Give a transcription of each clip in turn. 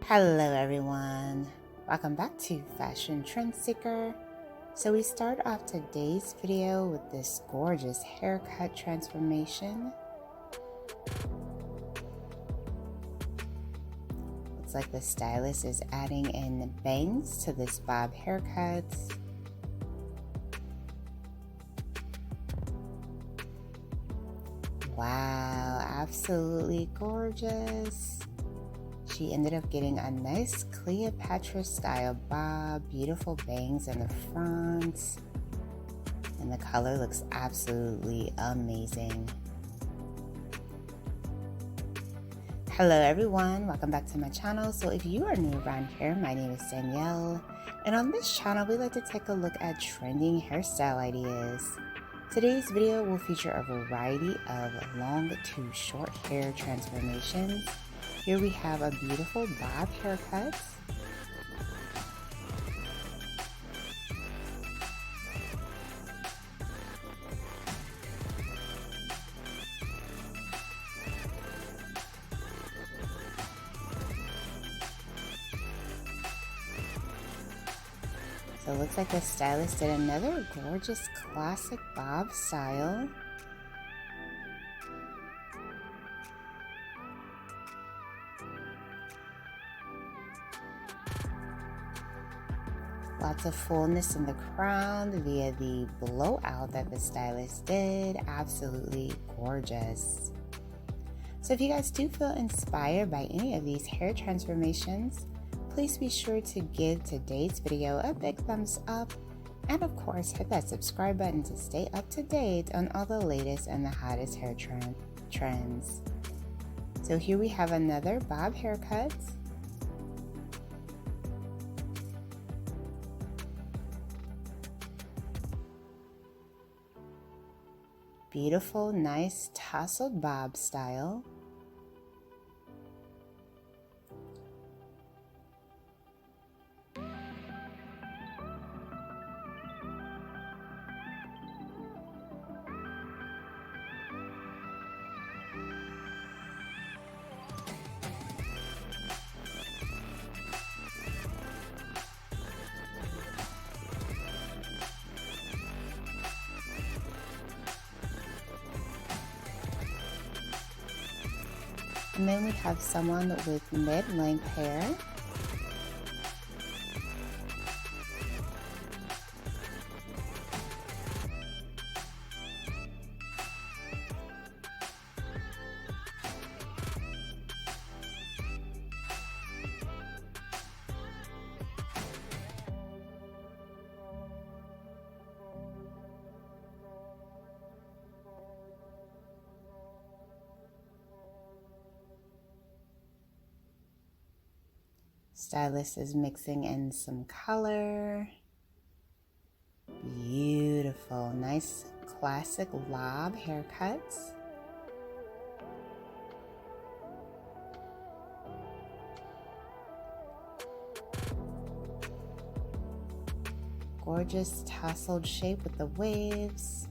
Hello everyone, welcome back to Fashion Trend Seeker. So we start off today's video with this gorgeous haircut transformation. Looks like the stylist is adding in bangs to this bob haircut. Wow, absolutely gorgeous. She ended up getting a nice Cleopatra style bob, beautiful bangs in the front, and the color looks absolutely amazing. Hello everyone, welcome back to my channel. So if you are new around here, my name is Danielle, and on this channel we like to take a look at trending hairstyle ideas. Today's video will feature a variety of long to short hair transformations. Here we have a beautiful bob haircut. So it looks like the stylist did another gorgeous classic bob style. Lots of fullness in the crown via the blowout that the stylist did. Absolutely gorgeous. So if you guys do feel inspired by any of these hair transformations, please be sure to give today's video a big thumbs up, and of course hit that subscribe button to stay up to date on all the latest and the hottest hair trends. So here we have another bob haircut. Beautiful, nice tousled bob style. And then we have someone with mid-length hair. Stylist is mixing in some color. Beautiful, nice classic lob haircuts. Gorgeous tousled shape with the waves.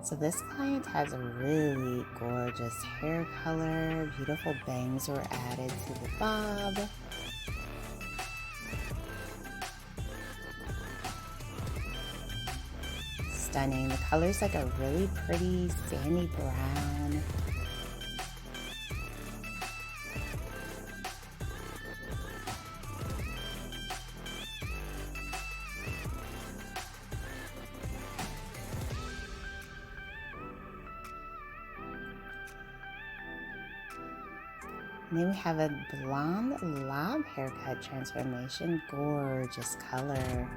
So this client has a really gorgeous hair color. Beautiful bangs were added to the bob. Stunning. The color's like a really pretty sandy brown. And then we have a blonde lob haircut transformation. Gorgeous color.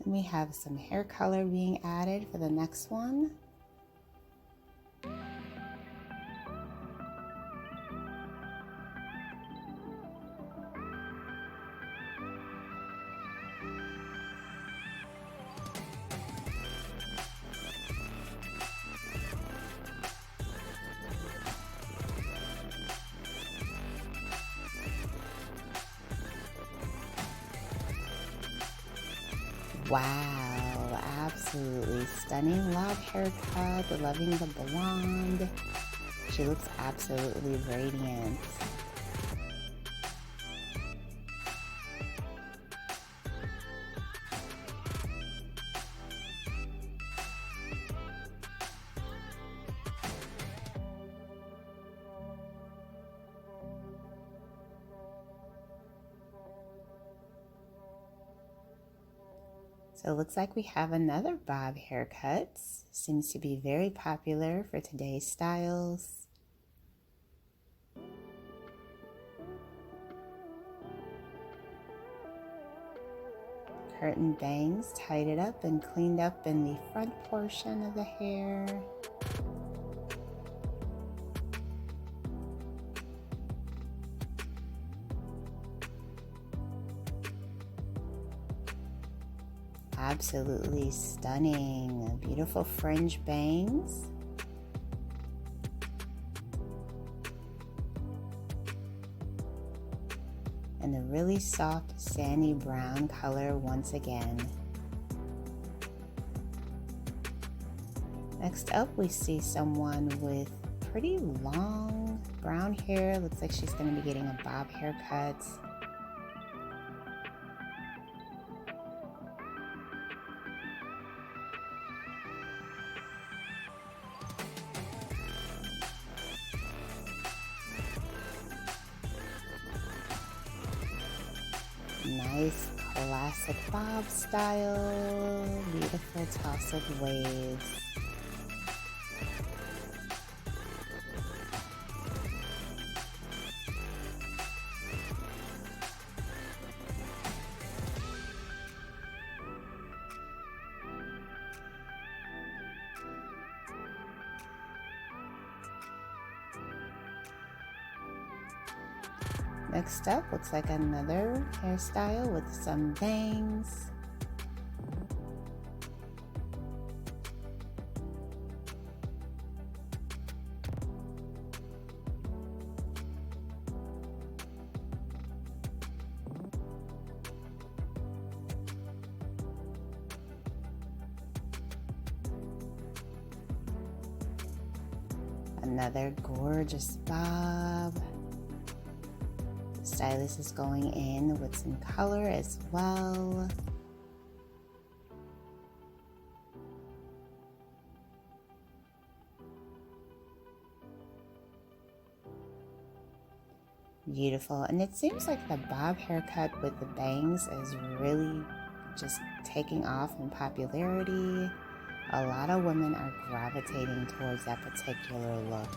And we have some hair color being added for the next one. Wow, absolutely stunning lob haircut, loving the blonde. She looks absolutely radiant. So it looks like we have another bob haircut. Seems to be very popular for today's styles. Curtain bangs tied it up and cleaned up in the front portion of the hair. Absolutely stunning. Beautiful fringe bangs. And a really soft sandy brown color once again. Next up, we see someone with pretty long brown hair. Looks like she's going to be getting a bob haircut. Nice classic bob style, beautiful toss of waves. Next up, looks like another hairstyle with some bangs. Another gorgeous bob. Stylist is going in with some color as well. Beautiful. And it seems like the bob haircut with the bangs is really just taking off in popularity. A lot of women are gravitating towards that particular look.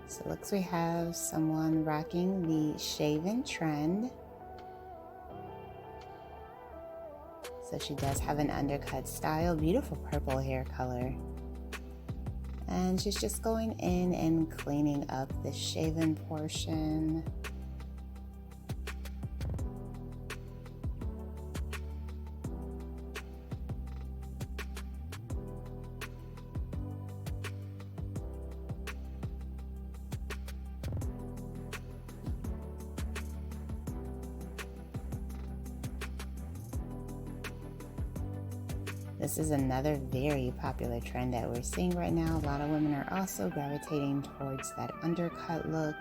So it looks we have someone rocking the shaven trend. So she does have an undercut style, beautiful purple hair color. And she's just going in and cleaning up the shaven portion. This is another very popular trend that we're seeing right now. A lot of women are also gravitating towards that undercut look.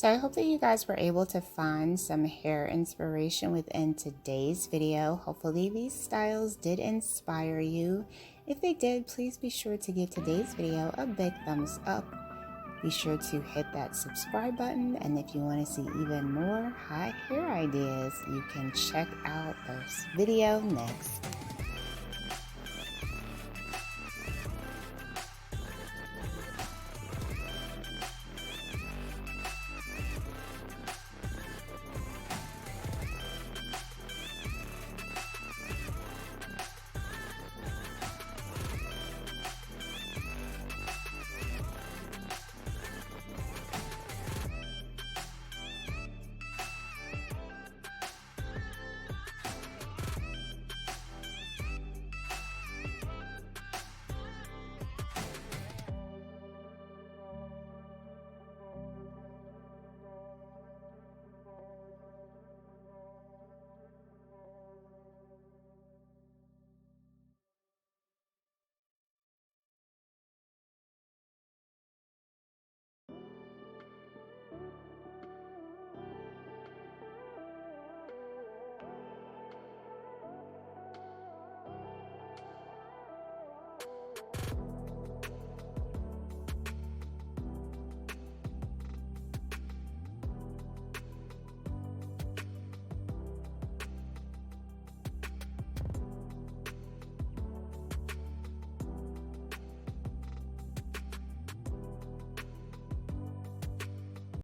So I hope that you guys were able to find some hair inspiration within today's video. Hopefully these styles did inspire you. If they did, please be sure to give today's video a big thumbs up. Be sure to hit that subscribe button, and if you want to see even more hot hair ideas, you can check out this video next.